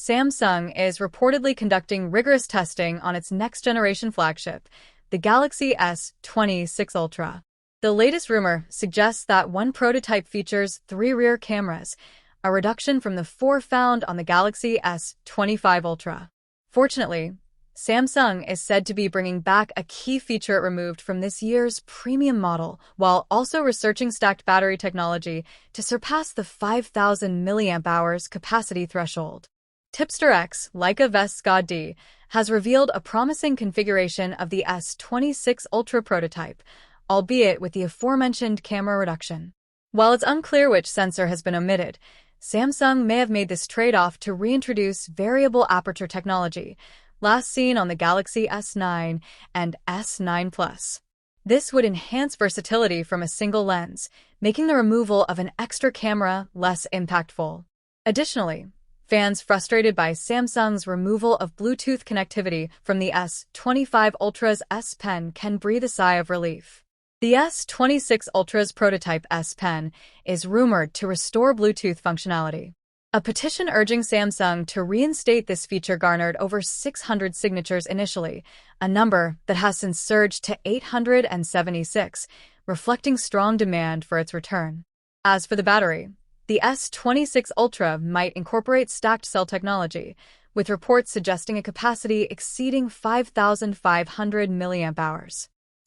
Samsung is reportedly conducting rigorous testing on its next-generation flagship, the Galaxy S26 Ultra. The latest rumor suggests that one prototype features 3 rear cameras, a reduction from the 4 found on the Galaxy S25 Ultra. Fortunately, Samsung is said to be bringing back a key feature it removed from this year's premium model, while also researching stacked battery technology to surpass the 5,000 mAh capacity threshold. Tipster X, like a Vesca D, has revealed a promising configuration of the S26 Ultra prototype, albeit with the aforementioned camera reduction. While it's unclear which sensor has been omitted, Samsung may have made this trade-off to reintroduce variable aperture technology, last seen on the Galaxy S9 and S9 Plus. This would enhance versatility from a single lens, making the removal of an extra camera less impactful. Additionally, fans frustrated by Samsung's removal of Bluetooth connectivity from the S25 Ultra's S Pen can breathe a sigh of relief. The S26 Ultra's prototype S Pen is rumored to restore Bluetooth functionality. A petition urging Samsung to reinstate this feature garnered over 600 signatures initially, a number that has since surged to 876, reflecting strong demand for its return. As for the battery, the S26 Ultra might incorporate stacked cell technology, with reports suggesting a capacity exceeding 5,500 mAh.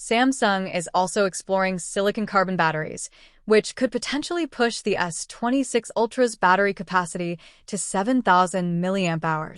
Samsung is also exploring silicon-carbon batteries, which could potentially push the S26 Ultra's battery capacity to 7,000 mAh.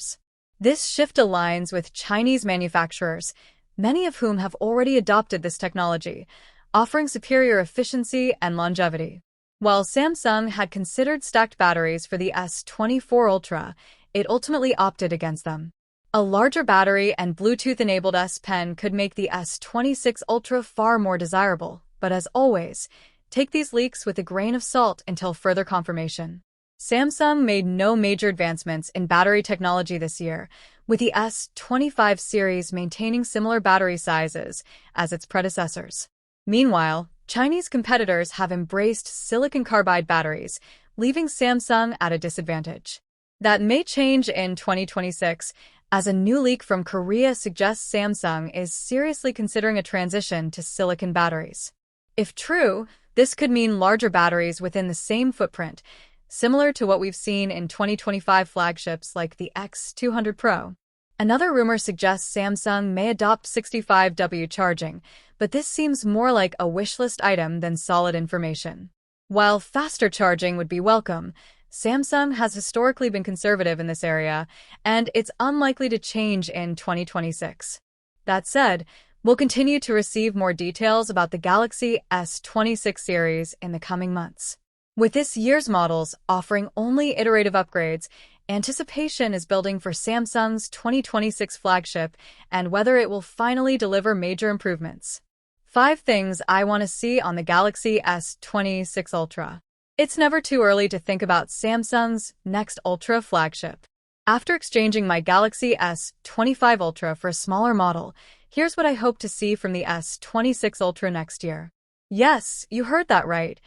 This shift aligns with Chinese manufacturers, many of whom have already adopted this technology, offering superior efficiency and longevity. While Samsung had considered stacked batteries for the S24 Ultra, it ultimately opted against them. A larger battery and Bluetooth-enabled S Pen could make the S26 Ultra far more desirable, but as always, take these leaks with a grain of salt until further confirmation. Samsung made no major advancements in battery technology this year, with the S25 series maintaining similar battery sizes as its predecessors. Meanwhile, Chinese competitors have embraced silicon carbide batteries, leaving Samsung at a disadvantage. That may change in 2026, as a new leak from Korea suggests Samsung is seriously considering a transition to silicon batteries. If true, this could mean larger batteries within the same footprint, similar to what we've seen in 2025 flagships like the X200 Pro. Another rumor suggests Samsung may adopt 65W charging, but this seems more like a wishlist item than solid information. While faster charging would be welcome, Samsung has historically been conservative in this area, and it's unlikely to change in 2026. That said, we'll continue to receive more details about the Galaxy S26 series in the coming months. With this year's models offering only iterative upgrades, anticipation is building for Samsung's 2026 flagship and whether it will finally deliver major improvements. 5 things I want to see on the Galaxy S26 Ultra. It's never too early to think about Samsung's next Ultra flagship. After exchanging my Galaxy S25 Ultra for a smaller model, here's what I hope to see from the S26 Ultra next year. Yes, you heard that right.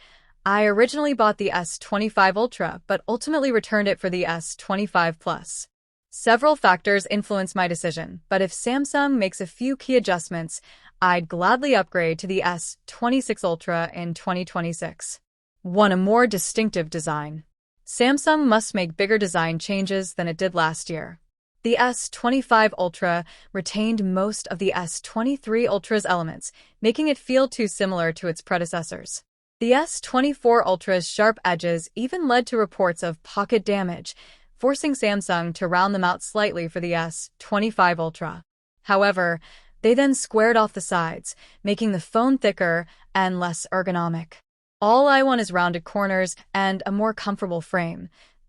I originally bought the S25 Ultra, but ultimately returned it for the S25 Plus. Several factors influenced my decision, but if Samsung makes a few key adjustments, I'd gladly upgrade to the S26 Ultra in 2026. 1. A more distinctive design. Samsung must make bigger design changes than it did last year. The S25 Ultra retained most of the S23 Ultra's elements, making it feel too similar to its predecessors. The S24 Ultra's sharp edges even led to reports of pocket damage, forcing Samsung to round them out slightly for the S25 Ultra. However, they then squared off the sides, making the phone thicker and less ergonomic. All I want is rounded corners and a more comfortable frame.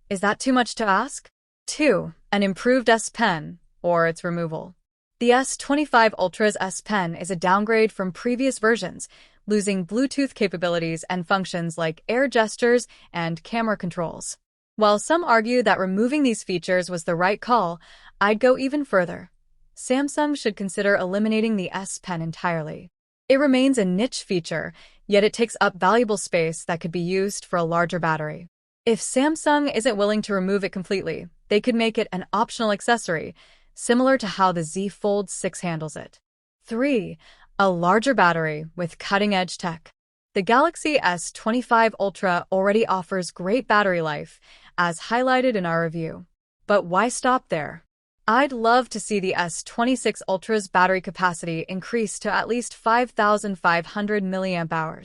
Is that too much to ask? 2. An improved S Pen, or its removal. The S25 Ultra's S Pen is a downgrade from previous versions, losing Bluetooth capabilities and functions like air gestures and camera controls. While some argue that removing these features was the right call, I'd go even further. Samsung should consider eliminating the S Pen entirely. It remains a niche feature, yet it takes up valuable space that could be used for a larger battery. If Samsung isn't willing to remove it completely, they could make it an optional accessory, similar to how the Z Fold 6 handles it. 3. A larger battery with cutting-edge tech. The Galaxy S25 Ultra already offers great battery life, as highlighted in our review. But why stop there? I'd love to see the S26 Ultra's battery capacity increase to at least 5,500 mAh.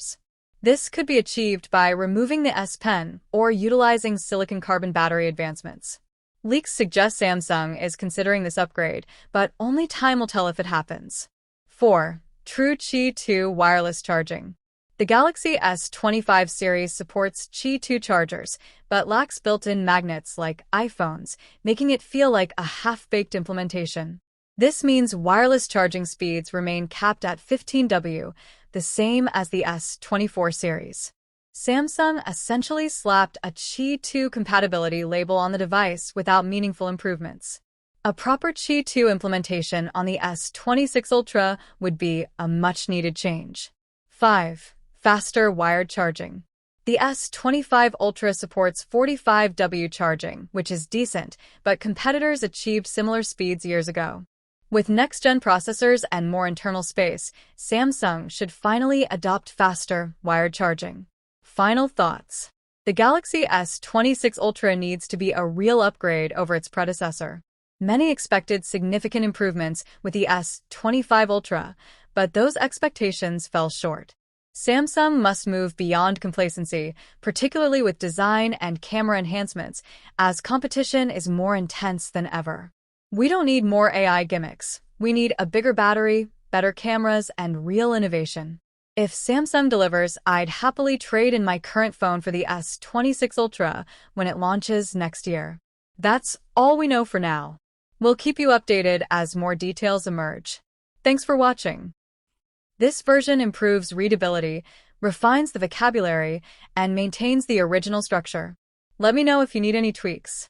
This could be achieved by removing the S Pen or utilizing silicon-carbon battery advancements. Leaks suggest Samsung is considering this upgrade, but only time will tell if it happens. 4. True Qi 2 wireless charging. The Galaxy S25 series supports Qi 2 chargers, but lacks built-in magnets like iPhones, making it feel like a half-baked implementation. This means wireless charging speeds remain capped at 15 W, the same as the S24 series. Samsung essentially slapped a Qi 2 compatibility label on the device without meaningful improvements. A proper Qi 2 implementation on the S26 Ultra would be a much-needed change. 5. Faster wired charging. The S25 Ultra supports 45W charging, which is decent, but competitors achieved similar speeds years ago. With next-gen processors and more internal space, Samsung should finally adopt faster wired charging. Final thoughts. The Galaxy S26 Ultra needs to be a real upgrade over its predecessor. Many expected significant improvements with the S25 Ultra, but those expectations fell short. Samsung must move beyond complacency, particularly with design and camera enhancements, as competition is more intense than ever. We don't need more AI gimmicks. We need a bigger battery, better cameras, and real innovation. If Samsung delivers, I'd happily trade in my current phone for the S26 Ultra when it launches next year. That's all we know for now. We'll keep you updated as more details emerge. Thanks for watching. This version improves readability, refines the vocabulary, and maintains the original structure. Let me know if you need any tweaks.